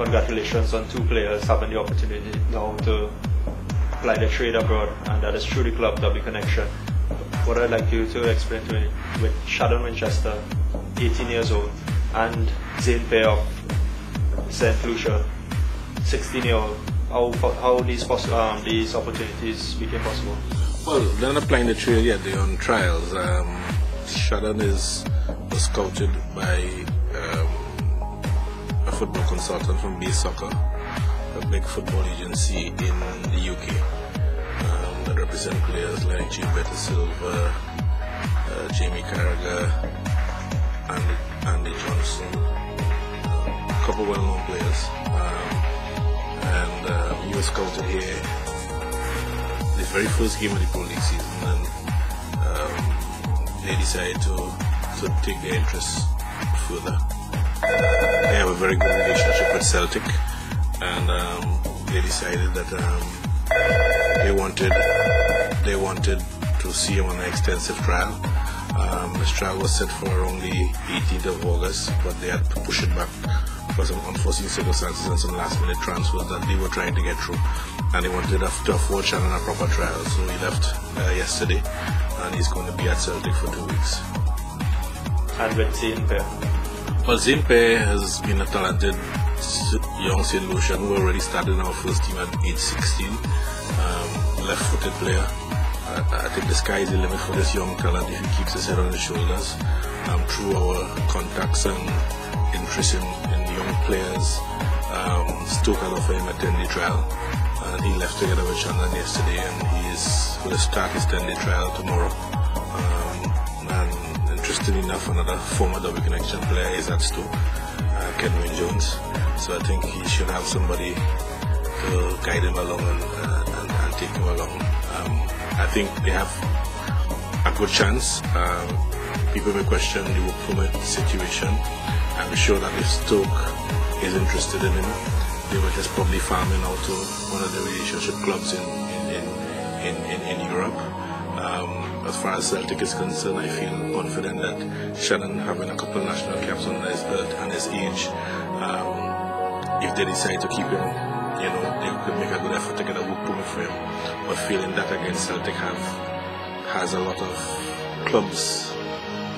congratulations on two players having the opportunity now to apply the trade abroad, and that is through the club W Connection. What I'd like you to explain to me with Shadon Winchester, 18 years old, and Zane Paye of St. Lucia, 16-year-old, how these opportunities became possible? Well, they're not applying the trade yet, they're on trials. Shadon was scouted by a football consultant from Base Soccer, a big football agency in the UK that represent players like Gilberto Silva, Jamie Carragher, Andy Johnson, a couple well-known players, and he was scouted here the very first game of the Pro League season, and they decided to take their interests further. They have a very good relationship with Celtic, and they decided that they wanted to see him on an extensive trial. This trial was set for around the 18th of August, but they had to push it back for some unforeseen circumstances and some last-minute transfers that they were trying to get through, and they wanted to afford Shadon a proper trial. So he left yesterday, and he's going to be at Celtic for 2 weeks. And with Zane Paye? Well, Zane Paye has been a talented young St. Lucian who already started in our first team at age 16. Left-footed player. I think the sky is the limit for this young talent if he keeps his head on his shoulders. Through our contacts and interest in young players, Stoke had offered him a 10-day trial, and he left together with Shannon yesterday, and he is going to start his 10-day trial tomorrow. And interestingly enough, another former W Connection player is at Stoke, Kenwyne Jones. So I think he should have somebody to guide him along and take him along. I think they have a good chance. People may question the work permit situation. I'm sure that if Stoke is interested in him, they will just probably farm him out to one of the relationship clubs in Europe. As far as Celtic is concerned, I feel confident that Shadon, having a couple of national caps under his belt and his age, if they decide to keep him, they could make a good effort to get a work permit for him. But feeling that again, Celtic has a lot of clubs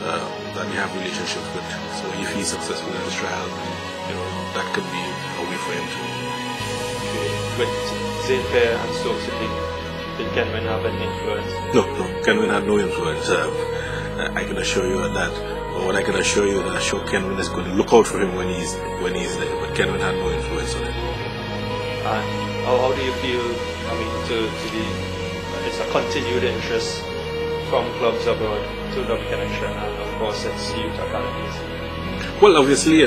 that they have relationships with. So if he's successful in his trial, that could be a way for him to. With Zane Paye and Stoke City, did Kenwyne have any influence? No, Kenwyne had no influence. I can assure you of that. But what I can assure you is that I'm sure Kenwyne is going to look out for him when he's there. But Kenwyne had no influence on it. And how do you feel? I mean, it's a continued interest from clubs abroad to W Connection, and of course its youth academies. Well, obviously,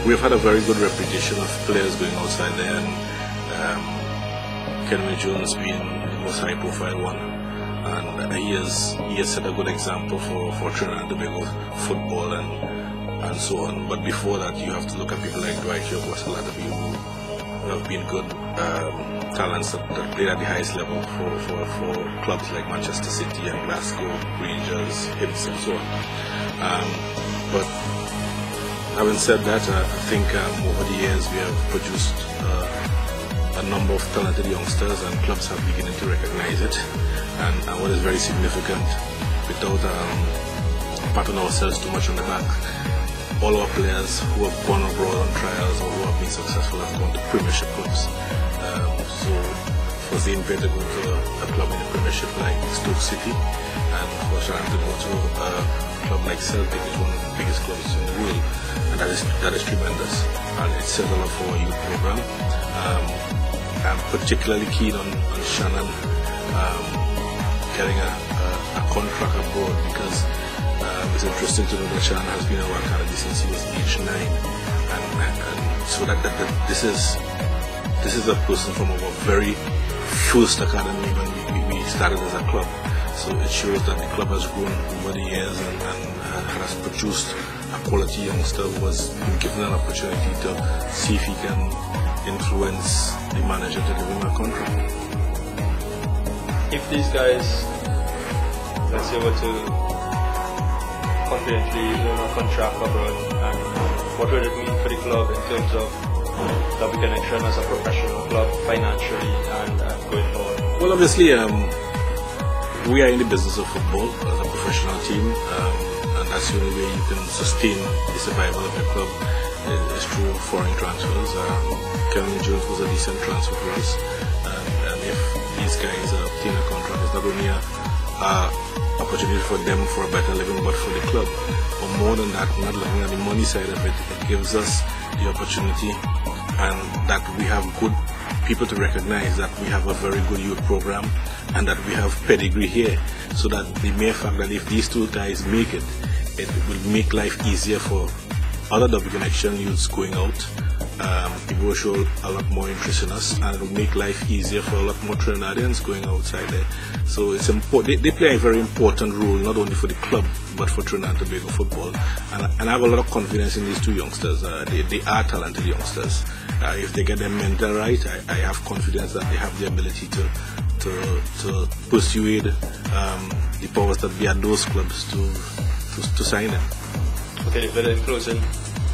we've had a very good reputation of players going outside there, and Kenwyne Jones being the most high-profile one, and he has set a good example for Trinidad and Tobago football and so on. But before that, you have to look at people like Dwight Yogo-Ascolata, who have been good talents that played at the highest level for clubs like Manchester City and Glasgow, Rangers, Hibs and so on. But having said that, I think over the years we have produced a number of talented youngsters, and clubs have begun to recognize it. And what is very significant, without patting ourselves too much on the back, all our players who have gone abroad on trials or who have been successful have gone to Premiership clubs. So for Zane Paye to go to a club in the Premiership like Stoke City, and for Shadon to go to a club like Celtic, is one of the biggest clubs in the world, and that is tremendous. And it says a lot for our youth program. I'm particularly keen on Shannon getting a contract abroad, because it's interesting to know that Shannon has been in our academy since he was age 9, and so that this is a person from our very first academy when we started as a club. So it shows that the club has grown over the years and has produced a quality youngster who has been given an opportunity to see if he can influence the manager to give him a contract. If these guys, let's say, were to confidently learn a contract abroad and what would it mean for the club in terms of Derby Connection as a professional club financially and going forward? Well, obviously, we are in the business of football as a professional team, and that's the only way you can sustain the survival of your club is through foreign transfers. Kevin Jones was a decent transfer for us, and if these guys obtain a contract, it's not only an opportunity for them for a better living, but for the club. But more than that, not looking at the money side of it, it gives us the opportunity and that we have good people to recognize that we have a very good youth program and that we have pedigree here, so that the mere fact that if these two guys make it, it will make life easier for other Derby Connection youths going out. People will show a lot more interest in us, and it will make life easier for a lot more Trinidadians going outside there. So it's important. They play a very important role, not only for the club but for Trinidad and Tobago football. And I have a lot of confidence in these two youngsters. They are talented youngsters. If they get their mental right, I have confidence that they have the ability to persuade the powers that be at those clubs to sign them. Okay, but in closing,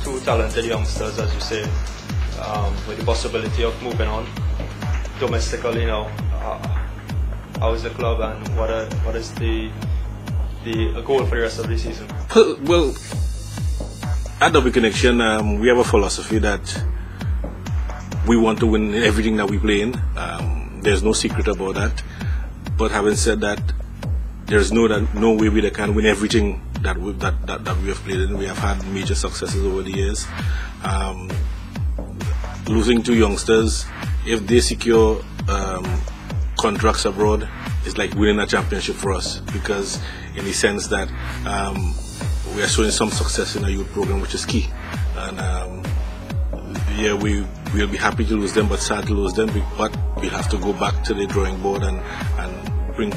two talented youngsters, as you say, with the possibility of moving on domestically now. How is the club, and what is the goal for the rest of the season? Well, at Derby Connection, we have a philosophy that we want to win everything that we play in. There's no secret about that. But having said that, there's no way we can win everything that we have played in. We have had major successes over the years. Losing two youngsters, if they secure contracts abroad, it's like winning a championship for us, because in the sense that we are showing some success in our youth program, which is key. And yeah, we'll be happy to lose them, but sad to lose them. But we'll have to go back to the drawing board and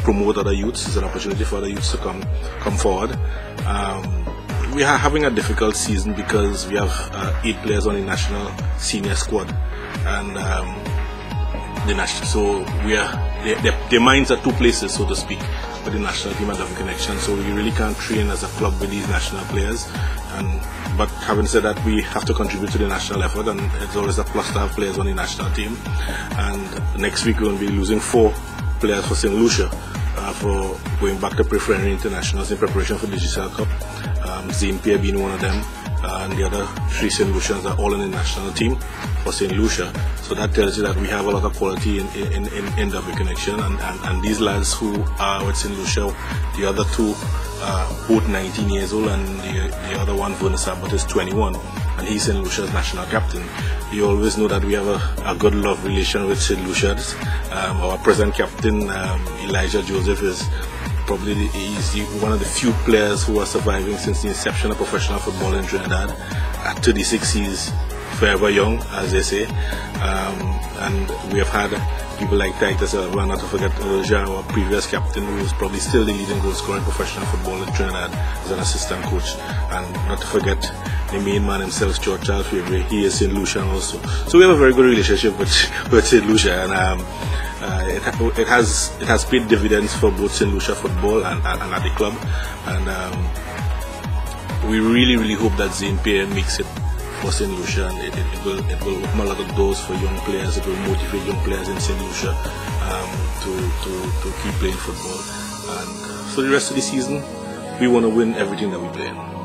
promote other youths. It's an opportunity for other youths to come forward. We are having a difficult season because we have 8 players on the national senior squad, and so we are their minds are two places, so to speak, for the national team and Derby Connection. So we really can't train as a club with these national players. But having said that, we have to contribute to the national effort, and it's always a plus to have players on the national team. And next week we're going to be losing 4 players for St. Lucia for going back to pre-friendly internationals in preparation for the GCL Cup. Zane Pierre being one of them, and the other 3 St. Lucians are all in the national team for St. Lucia. So that tells you that we have a lot of quality in Derby Connection, and these lads who are with St. Lucia, the other 2 both 19 years old, and the other one, Vernon Sabat, is 21, and he's St. Lucia's national captain. You always know that we have a good love relation with St. Lucia's. Our present captain, Elijah Joseph, is probably one of the few players who are surviving since the inception of professional football in Trinidad. At 36, he's forever young, as they say. And we have had people like Titus, not to forget Jean, our previous captain, who is probably still the leading goal scorer in professional football in Trinidad as an assistant coach. And not to forget the main man himself, George Charles Fabre. He is St. Lucia also. So we have a very good relationship with St. Lucia, and it has paid dividends for both St. Lucia football and at the club. And we really hope that Zane Pierre makes it for St. Lucia, and it will open a lot of doors for young players. It will motivate young players in St. Lucia to keep playing football. And for the rest of the season, we want to win everything that we play in.